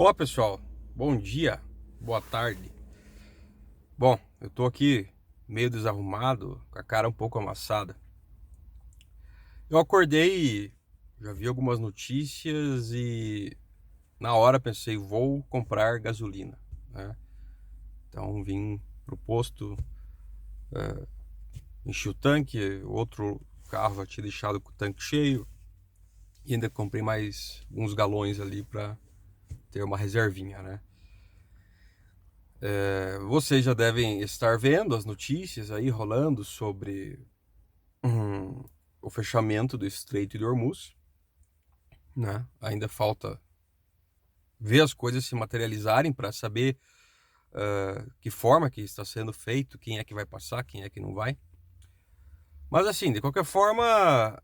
Olá pessoal, bom dia, boa tarde. Bom, eu tô aqui meio desarrumado, com a cara um pouco amassada. Eu acordei, já vi algumas notícias e na hora pensei, vou comprar gasolina, né? Então vim pro posto, enchi o tanque, outro carro já tinha deixado com o tanque cheio e ainda comprei mais uns galões ali para ter uma reservinha, né? Vocês já devem estar vendo as notícias aí rolando sobre o fechamento do Estreito de Hormuz, né? Ainda falta ver as coisas se materializarem para saber que forma que está sendo feito, quem é que vai passar, quem é que não vai. Mas assim, de qualquer forma,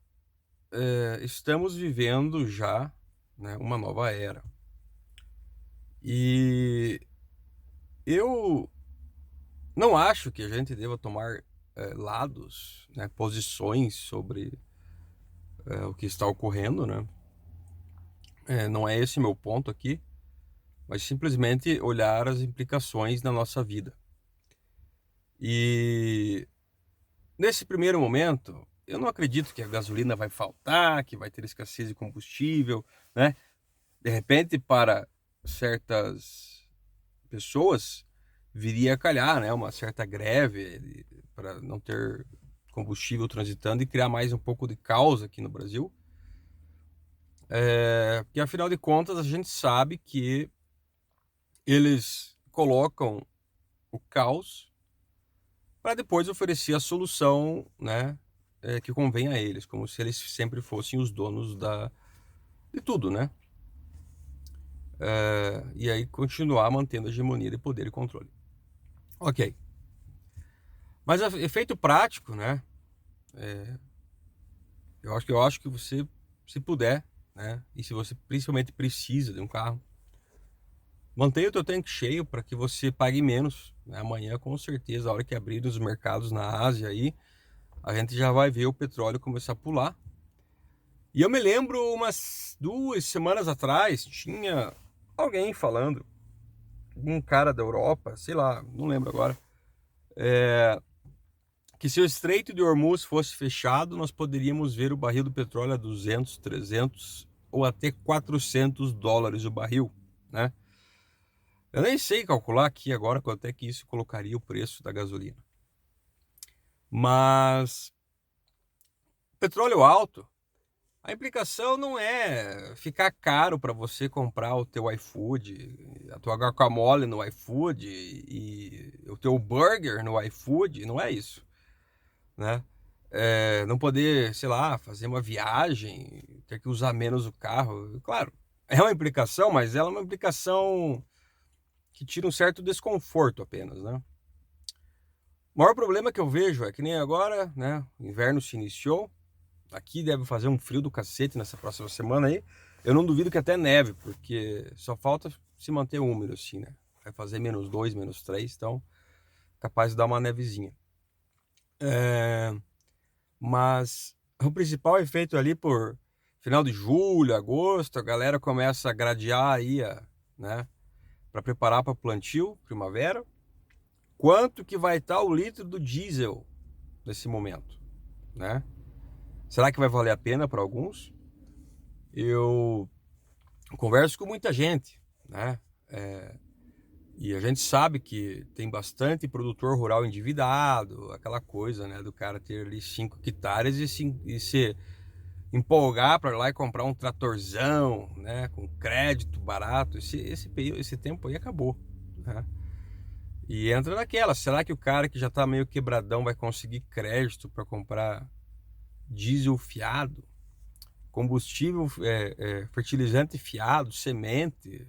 estamos vivendo já, né, uma nova era. E eu não acho que a gente deva tomar lados, né, posições sobre o que está ocorrendo, né? Não é esse meu ponto aqui, mas simplesmente olhar as implicações na nossa vida. E nesse primeiro momento, eu não acredito que a gasolina vai faltar, que vai ter escassez de combustível, né? De repente, para certas pessoas, viria a calhar, né? Uma certa greve para não ter combustível transitando e criar mais um pouco de caos aqui no Brasil. Porque afinal de contas, a gente sabe que eles colocam o caos para depois oferecer a solução, né, que convém a eles, como se eles sempre fossem os donos de tudo, né? E aí continuar mantendo a hegemonia de poder e controle. Ok. Mas efeito prático, né? Eu acho que você, se puder, né? E se você principalmente precisa de um carro, mantenha o teu tanque cheio para que você pague menos, né? Amanhã, com certeza, a hora que abrir os mercados na Ásia aí, a gente já vai ver o petróleo começar a pular. E eu me lembro umas 2 semanas atrás, tinha alguém falando, um cara da Europa, sei lá, não lembro agora, que se o Estreito de Hormuz fosse fechado, nós poderíamos ver o barril do petróleo a 200, 300 ou até US$ 400 o barril, né? Eu nem sei calcular aqui agora quanto é que isso colocaria o preço da gasolina. Mas petróleo alto, a implicação não é ficar caro para você comprar o teu iFood, a tua guacamole no iFood e o teu burger no iFood, não é isso, né? Não poder, sei lá, fazer uma viagem, ter que usar menos o carro. Claro, é uma implicação, mas ela é uma implicação que tira um certo desconforto apenas, né? O maior problema que eu vejo é que nem agora, né? O inverno se iniciou. Aqui deve fazer um frio do cacete nessa próxima semana aí. Eu não duvido que até neve, porque só falta se manter úmido assim, né? Vai fazer -2, -3, então capaz de dar uma nevezinha. Mas o principal é feito ali por final de julho, agosto, a galera começa a gradear aí, né? Para preparar para plantio, primavera. Quanto que vai estar o litro do diesel nesse momento, né? Será que vai valer a pena para alguns? Eu converso com muita gente, né? E a gente sabe que tem bastante produtor rural endividado, aquela coisa, né? Do cara ter ali 5 hectares e se empolgar para ir lá e comprar um tratorzão, né? Com crédito barato. Esse tempo aí acabou, né? E entra naquela, será que o cara que já tá meio quebradão vai conseguir crédito para comprar diesel fiado, combustível, fertilizante fiado, semente,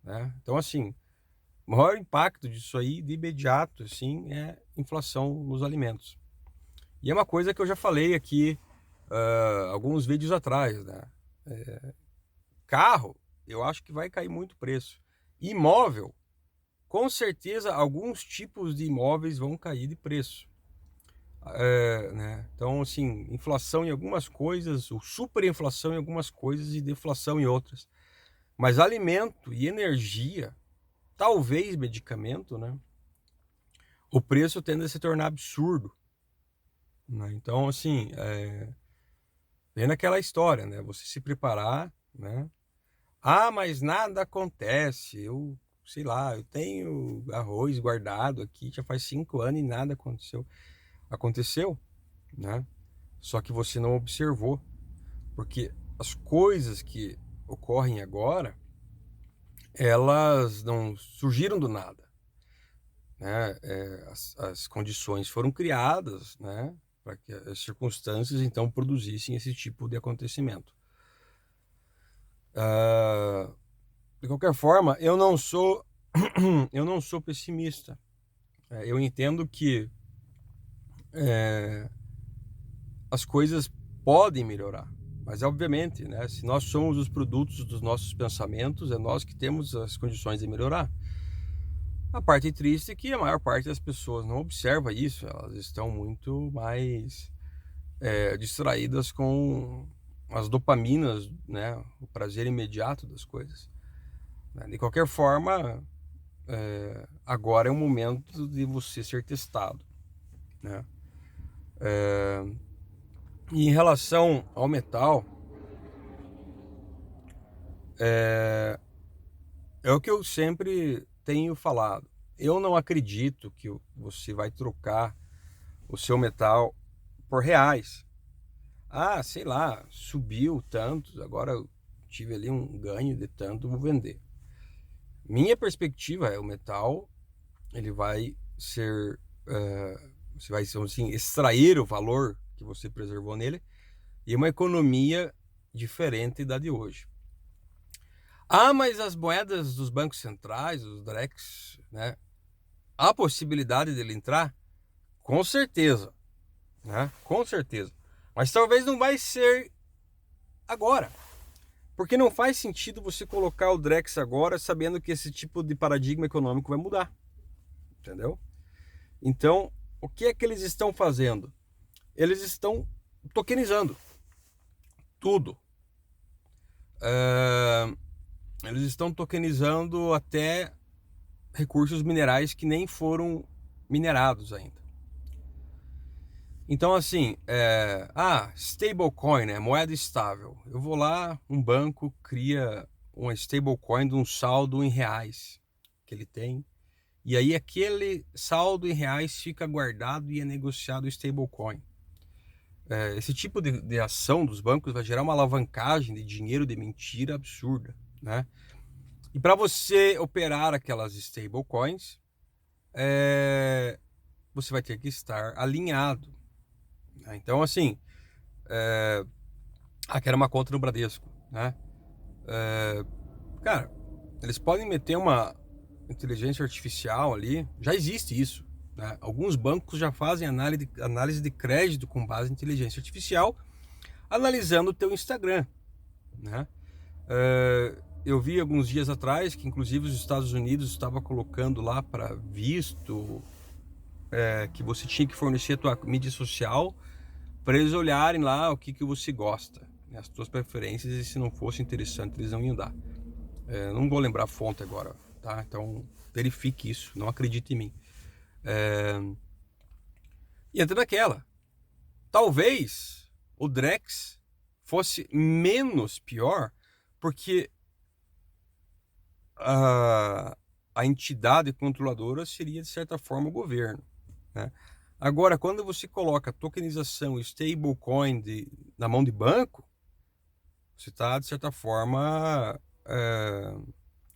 né? Então, assim, o maior impacto disso aí, de imediato, assim, é inflação nos alimentos. E é uma coisa que eu já falei aqui alguns vídeos atrás, né? Carro, eu acho que vai cair muito o preço. Imóvel, com certeza, alguns tipos de imóveis vão cair de preço. Né? Então, assim, inflação em algumas coisas, ou superinflação em algumas coisas e deflação em outras. Mas alimento e energia, talvez medicamento, né? O preço tende a se tornar absurdo, né? Então, assim, vem naquela história, né? Você se preparar, né? Ah, mas nada acontece. Eu, sei lá, eu tenho arroz guardado aqui, já faz 5 anos e nada aconteceu. Aconteceu, né? Só que você não observou, porque as coisas que ocorrem agora, elas não surgiram do nada, né? As condições foram criadas, né? Para que as circunstâncias então produzissem esse tipo de acontecimento. De qualquer forma, eu não sou eu não sou pessimista. Eu entendo que as coisas podem melhorar, mas obviamente, né? Se nós somos os produtos dos nossos pensamentos, é nós que temos as condições de melhorar. A parte triste é que a maior parte das pessoas não observa isso, elas estão muito mais distraídas com as dopaminas, né? O prazer imediato das coisas. De qualquer forma, agora é o momento de você ser testado, né? E em relação ao metal, é o que eu sempre tenho falado. Eu não acredito que você vai trocar o seu metal por reais. Ah, sei lá, subiu tanto, agora eu tive ali um ganho de tanto, vou vender. Minha perspectiva é o metal, ele vai ser, você vai assim, extrair o valor que você preservou nele e uma economia diferente da de hoje. Ah, mas as moedas dos bancos centrais, os DREX, né? Há possibilidade dele entrar? Com certeza, né? Com certeza. Mas talvez não vai ser agora. Porque não faz sentido você colocar o Drex agora sabendo que esse tipo de paradigma econômico vai mudar. Entendeu? Então, o que é que eles estão fazendo? Eles estão tokenizando tudo. Eles estão tokenizando até recursos minerais que nem foram minerados ainda. Então, assim, stablecoin, né? Moeda estável. Eu vou lá, um banco cria uma stablecoin de um saldo em reais que ele tem. E aí aquele saldo em reais fica guardado e é negociado stablecoin. Esse tipo de ação dos bancos vai gerar uma alavancagem de dinheiro de mentira absurda, né? E para você operar aquelas stablecoins, você vai ter que estar alinhado. Então, assim, quero uma conta no Bradesco, né? Cara, eles podem meter uma inteligência artificial ali, já existe isso, né? Alguns bancos já fazem análise de crédito com base em inteligência artificial, analisando o teu Instagram, né? Eu vi alguns dias atrás que inclusive os Estados Unidos estava colocando lá para visto que você tinha que fornecer a tua mídia social para eles olharem lá o que você gosta, né, as tuas preferências, e se não fosse interessante eles não iam dar. Não vou lembrar a fonte agora, tá? Então verifique isso, não acredite em mim. E entra naquela, talvez o Drex fosse menos pior, porque a entidade controladora seria de certa forma o governo, né? Agora, quando você coloca tokenização e stablecoin na mão de banco, você está, de certa forma,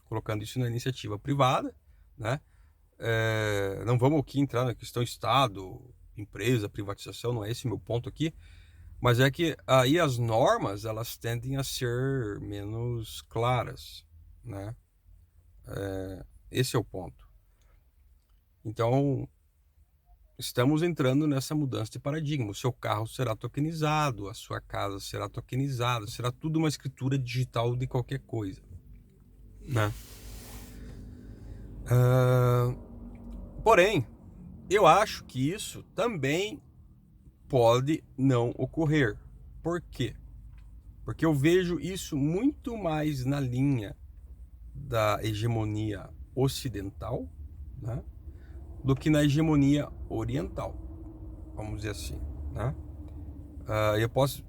colocando isso na iniciativa privada, né? Não vamos aqui entrar na questão Estado, empresa, privatização, não é esse meu ponto aqui, mas é que aí as normas, elas tendem a ser menos claras, né? Esse é o ponto. Então, estamos entrando nessa mudança de paradigma. O seu carro será tokenizado, a sua casa será tokenizada, será tudo uma escritura digital de qualquer coisa, né? Porém, eu acho que isso também pode não ocorrer. Por quê? Porque eu vejo isso muito mais na linha da hegemonia ocidental, né, do que na hegemonia oriental, vamos dizer assim, né? Eu posso,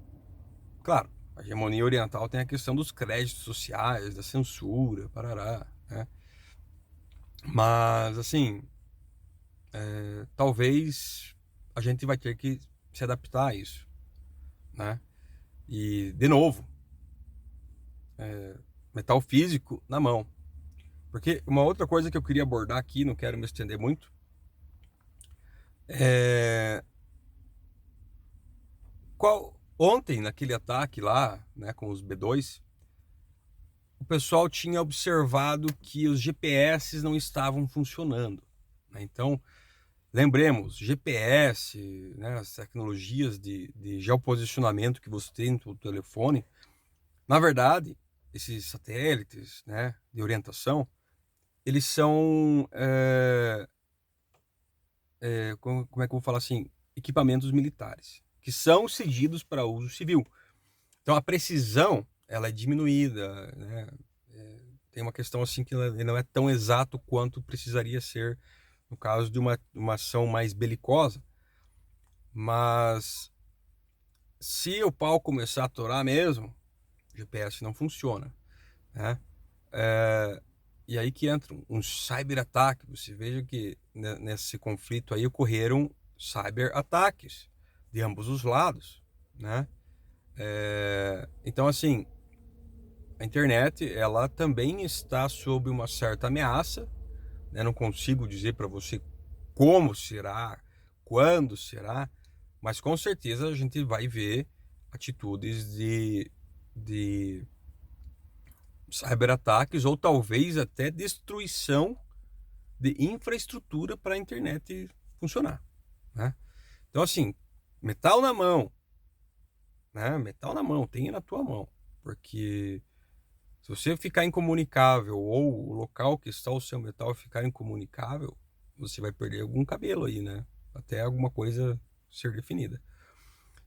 claro, a hegemonia oriental tem a questão dos créditos sociais, da censura, parará, né? Mas, assim, talvez a gente vai ter que se adaptar a isso, né? E, de novo, metal físico na mão. Porque uma outra coisa que eu queria abordar aqui, não quero me estender muito, ontem, naquele ataque lá, né, com os B2, o pessoal tinha observado que os GPS não estavam funcionando, né? Então, lembremos, GPS, né, as tecnologias de geoposicionamento que você tem no telefone, na verdade, esses satélites, né, de orientação, eles são, como é que eu vou falar assim, equipamentos militares, que são cedidos para uso civil. Então a precisão, ela é diminuída, né? Tem uma questão assim que ele não é tão exato quanto precisaria ser no caso de uma ação mais belicosa. Mas se o pau começar a torar mesmo, o GPS não funciona, né? E aí que entra um cyber-ataque. Você veja que nesse conflito aí ocorreram cyber-ataques de ambos os lados, né? Então, assim, a internet, ela também está sob uma certa ameaça, né? Não consigo dizer para você como será, quando será, mas com certeza a gente vai ver atitudes de cyberataques ou talvez até destruição de infraestrutura para a internet funcionar, né? Então, assim, metal na mão, né? Metal na mão, tenha na tua mão, porque se você ficar incomunicável ou o local que está o seu metal ficar incomunicável, você vai perder algum cabelo aí, né? Até alguma coisa ser definida.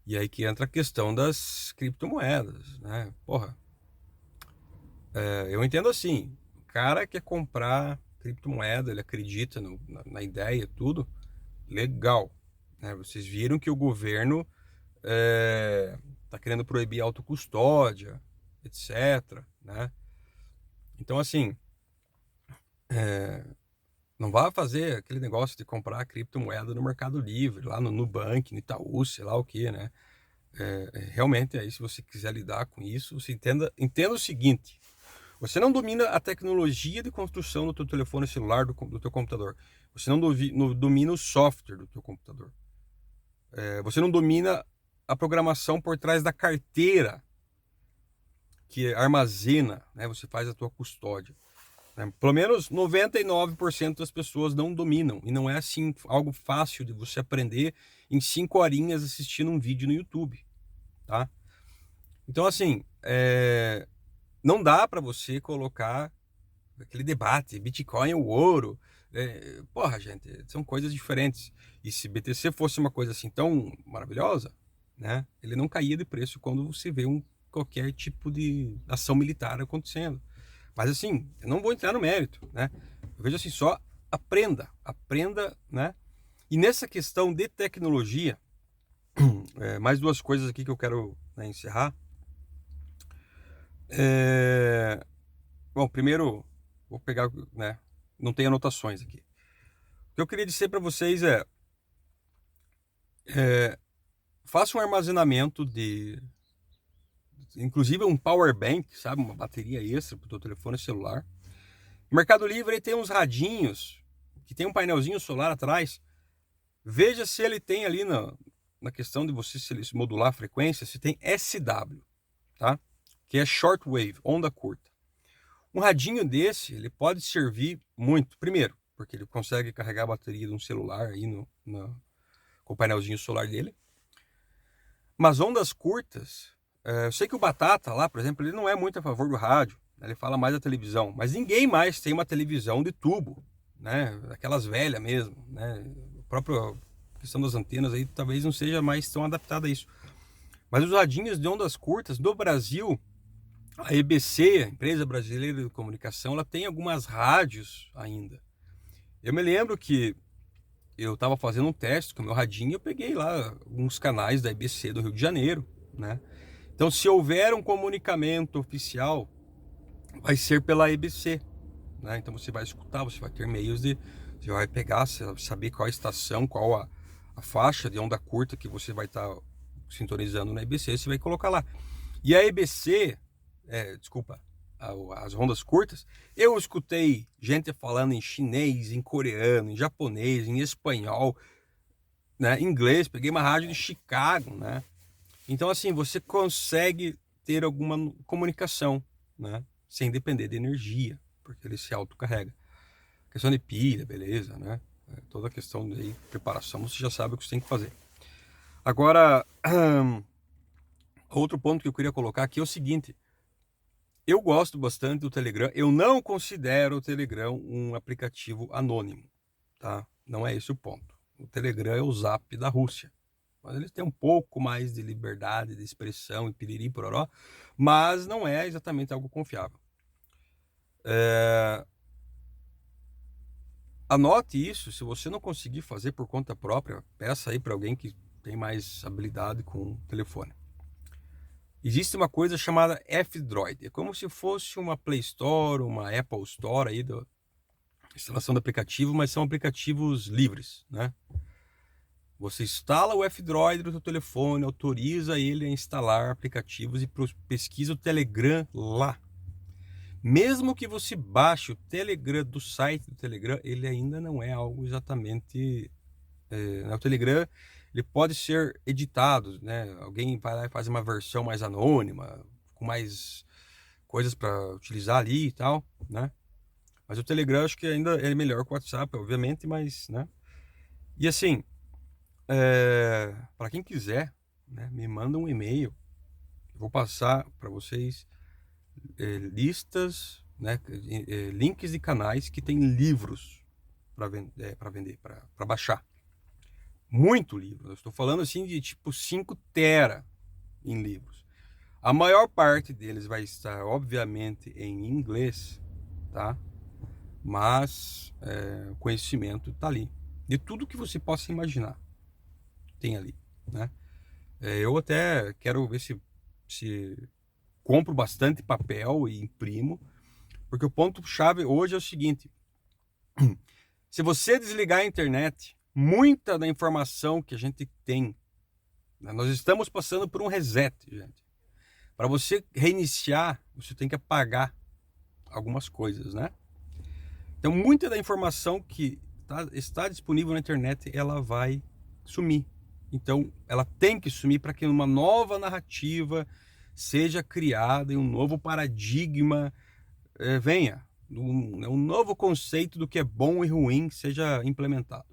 E aí que entra a questão das criptomoedas, né? Porra, eu entendo assim, o cara quer comprar criptomoeda, ele acredita na ideia, tudo, legal, né? Vocês viram que o governo tá querendo proibir autocustódia, etc, né? Então, assim, não vá fazer aquele negócio de comprar criptomoeda no Mercado Livre, lá no Nubank, no Itaú, sei lá o que, né? Realmente, aí, se você quiser lidar com isso, você entenda o seguinte: você não domina a tecnologia de construção do teu telefone celular, do teu computador. Você não domina o software do teu computador. Você não domina a programação por trás da carteira que armazena, né? Você faz a tua custódia. Né? Pelo menos 99% das pessoas não dominam. E não é assim algo fácil de você aprender em 5 horinhas assistindo um vídeo no YouTube. Tá? Então, assim, não dá para você colocar aquele debate, Bitcoin ou ouro. Porra, gente, são coisas diferentes. E se BTC fosse uma coisa assim tão maravilhosa, né, ele não caía de preço quando você vê qualquer tipo de ação militar acontecendo. Mas assim, eu não vou entrar no mérito, né? Eu vejo assim, só aprenda, né? E nessa questão de tecnologia, mais duas coisas aqui que eu quero, né, encerrar. Bom, primeiro, vou pegar, né? Não tem anotações aqui. O que eu queria dizer para vocês faça um armazenamento inclusive um power bank, sabe? Uma bateria extra para o teu telefone celular. No Mercado Livre ele tem uns radinhos que tem um painelzinho solar atrás. Veja se ele tem ali na questão de você se modular a frequência, se tem SW, tá? Que é shortwave, onda curta. Um radinho desse, ele pode servir muito. Primeiro, porque ele consegue carregar a bateria de um celular aí com o painelzinho solar dele. Mas ondas curtas, eu sei que o Batata lá, por exemplo, ele não é muito a favor do rádio, né? Ele fala mais da televisão, mas ninguém mais tem uma televisão de tubo, né? Aquelas velhas mesmo, né? A própria questão das antenas aí talvez não seja mais tão adaptada a isso. Mas os radinhos de ondas curtas no Brasil, A EBC, a Empresa Brasileira de Comunicação, ela tem algumas rádios ainda. Eu me lembro que eu estava fazendo um teste com o meu radinho, eu peguei lá alguns canais da EBC do Rio de Janeiro, né? Então, se houver um comunicamento oficial, vai ser pela EBC, né? Então você vai escutar, você vai ter meios de, você vai pegar, saber qual a estação, qual a faixa de onda curta que você vai estar sintonizando na EBC, você vai colocar lá. E a EBC, desculpa, as ondas curtas, eu escutei gente falando em chinês, em coreano, em japonês, em espanhol, né, inglês, peguei uma rádio de Chicago, né? Então, assim, você consegue ter alguma comunicação, né, sem depender de energia, porque ele se autocarrega. Questão de pilha, beleza, né? Toda a questão de preparação, você já sabe o que você tem que fazer. Agora, outro ponto que eu queria colocar aqui é o seguinte: eu gosto bastante do Telegram. Eu não considero o Telegram um aplicativo anônimo, tá? Não é esse o ponto. O Telegram é o Zap da Rússia. Mas eles têm um pouco mais de liberdade de expressão e piriri pororó, mas não é exatamente algo confiável. Anote isso. Se você não conseguir fazer por conta própria, peça aí para alguém que tem mais habilidade com o telefone. Existe uma coisa chamada F-Droid. É como se fosse uma Play Store, uma Apple Store aí da instalação do aplicativo, mas são aplicativos livres, né? Você instala o F-Droid no seu telefone, autoriza ele a instalar aplicativos e pesquisa o Telegram lá. Mesmo que você baixe o Telegram do site do Telegram, ele ainda não é algo exatamente... o Telegram, ele pode ser editado, né? Alguém vai lá e faz uma versão mais anônima, com mais coisas para utilizar ali e tal, né? Mas o Telegram acho que ainda é melhor que o WhatsApp, obviamente, mas, né? E assim, para quem quiser, né, me manda um e-mail. Eu vou passar para vocês listas, né, links de canais que tem livros para vender, para baixar. Muito livro. Eu estou falando assim de tipo 5 tera em livros. A maior parte deles vai estar, obviamente, em inglês, tá? Mas o conhecimento está ali. De tudo que você possa imaginar, tem ali, né? Eu até quero ver se compro bastante papel e imprimo, porque o ponto-chave hoje é o seguinte: se você desligar a internet, muita da informação que a gente tem, né, nós estamos passando por um reset, gente. Para você reiniciar, você tem que apagar algumas coisas, né? Então, muita da informação que está disponível na internet, ela vai sumir. Então, ela tem que sumir para que uma nova narrativa seja criada e um novo paradigma venha. Um novo conceito do que é bom e ruim seja implementado.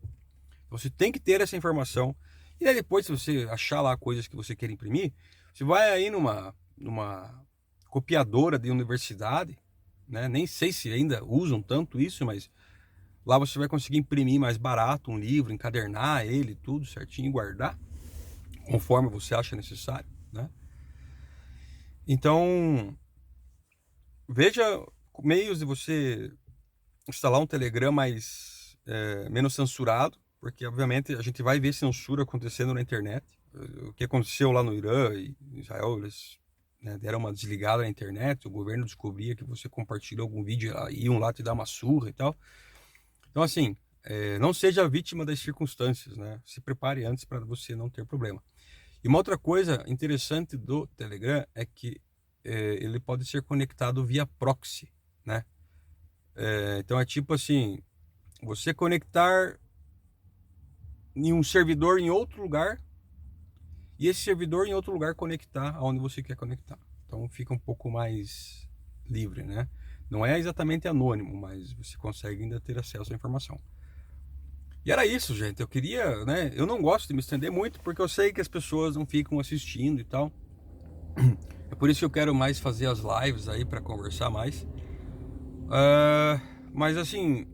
Você tem que ter essa informação. E aí depois, se você achar lá coisas que você quer imprimir, você vai aí numa copiadora de universidade, né? Nem sei se ainda usam tanto isso, mas lá você vai conseguir imprimir mais barato um livro, encadernar ele, tudo certinho, guardar, conforme você acha necessário, né? Então, veja meios de você instalar um Telegram mais menos censurado, porque obviamente a gente vai ver censura acontecendo na internet. O que aconteceu lá no Irã e Israel, eles, né, deram uma desligada na internet, o governo descobria que você compartilhou algum vídeo, iam lá te dar uma surra e tal. Então, assim, não seja vítima das circunstâncias, né? Se prepare antes para você não ter problema. E uma outra coisa interessante do Telegram é que ele pode ser conectado via proxy, né? Então é tipo assim, você conectar em um servidor em outro lugar e esse servidor em outro lugar conectar aonde você quer conectar. Então fica um pouco mais livre, né? Não é exatamente anônimo, mas você consegue ainda ter acesso à informação. E era isso, gente. Eu queria, né? Eu não gosto de me estender muito porque eu sei que as pessoas não ficam assistindo e tal. É por isso que eu quero mais fazer as lives aí para conversar mais. Mas assim,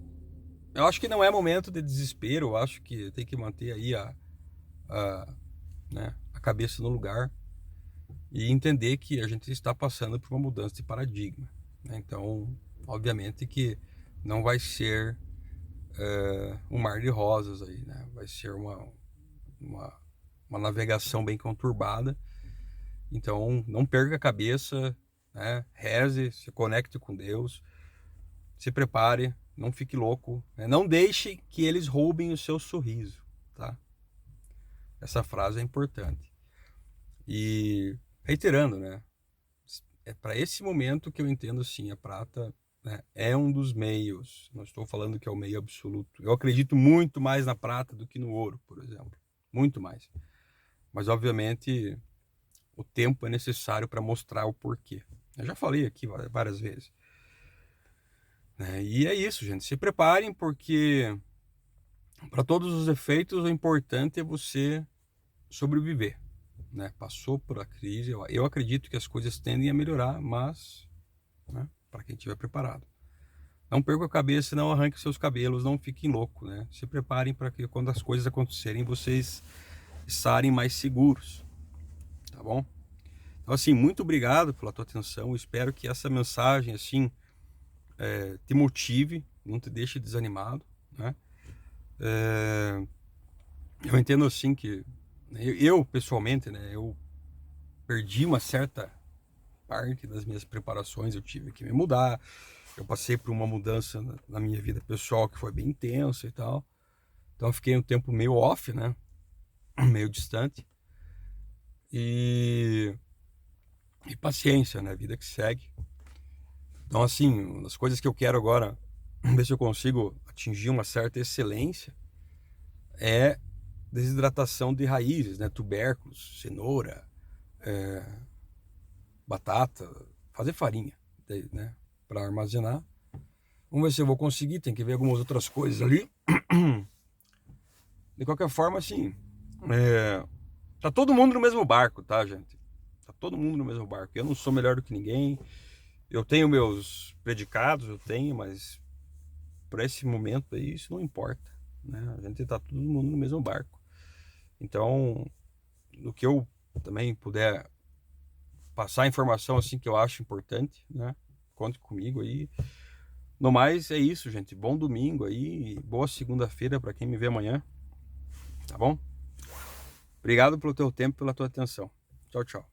eu acho que não é momento de desespero. Eu acho que tem que manter aí né, a cabeça no lugar. e entender que a gente está passando por uma mudança de paradigma, né? Então, obviamente que não vai ser um mar de rosas aí, né? Vai ser uma, uma navegação bem conturbada. Então, não perca a cabeça, né? Reze, se conecte com Deus, se prepare, não fique louco, né? Não deixe que eles roubem o seu sorriso, tá? Essa frase é importante. E reiterando, né? É para esse momento que eu entendo assim, a prata, né, é um dos meios. Não estou falando que é o meio absoluto. Eu acredito muito mais na prata do que no ouro, por exemplo. Muito mais. Mas, obviamente, o tempo é necessário para mostrar o porquê. Eu já falei aqui várias vezes. Né? E é isso, gente. Se preparem, porque para todos os efeitos, o importante é você sobreviver. Né? Passou por a crise. Eu acredito que as coisas tendem a melhorar, mas, né, para quem estiver preparado. Não perca a cabeça, não arranque seus cabelos, não fiquem loucos, né? Se preparem para que quando as coisas acontecerem, vocês estarem mais seguros, tá bom? Então, assim, muito obrigado pela tua atenção. Espero que essa mensagem, assim, te motive, não te deixe desanimado, né? Eu entendo, assim, que eu pessoalmente, né, eu perdi uma certa parte das minhas preparações, eu tive que me mudar, eu passei por uma mudança na minha vida pessoal que foi bem intensa e tal. Então eu fiquei um tempo meio off, né? Meio distante. E paciência, né? Vida que segue. Então, assim, uma das coisas que eu quero agora, ver se eu consigo atingir uma certa excelência, é desidratação de raízes, né? Tubérculos, cenoura, batata, fazer farinha, né? Para armazenar. Vamos ver se eu vou conseguir, tem que ver algumas outras coisas ali. De qualquer forma, assim, tá todo mundo no mesmo barco, tá, gente? Tá todo mundo no mesmo barco. Eu não sou melhor do que ninguém. Eu tenho meus predicados, eu tenho, mas para esse momento aí isso não importa, né? A gente tá todo mundo no mesmo barco. Então, no que eu também puder passar a informação assim que eu acho importante, né? Conte comigo aí. No mais é isso, gente. Bom domingo aí, boa segunda-feira para quem me vê amanhã, tá bom? Obrigado pelo teu tempo, pela tua atenção. Tchau, tchau.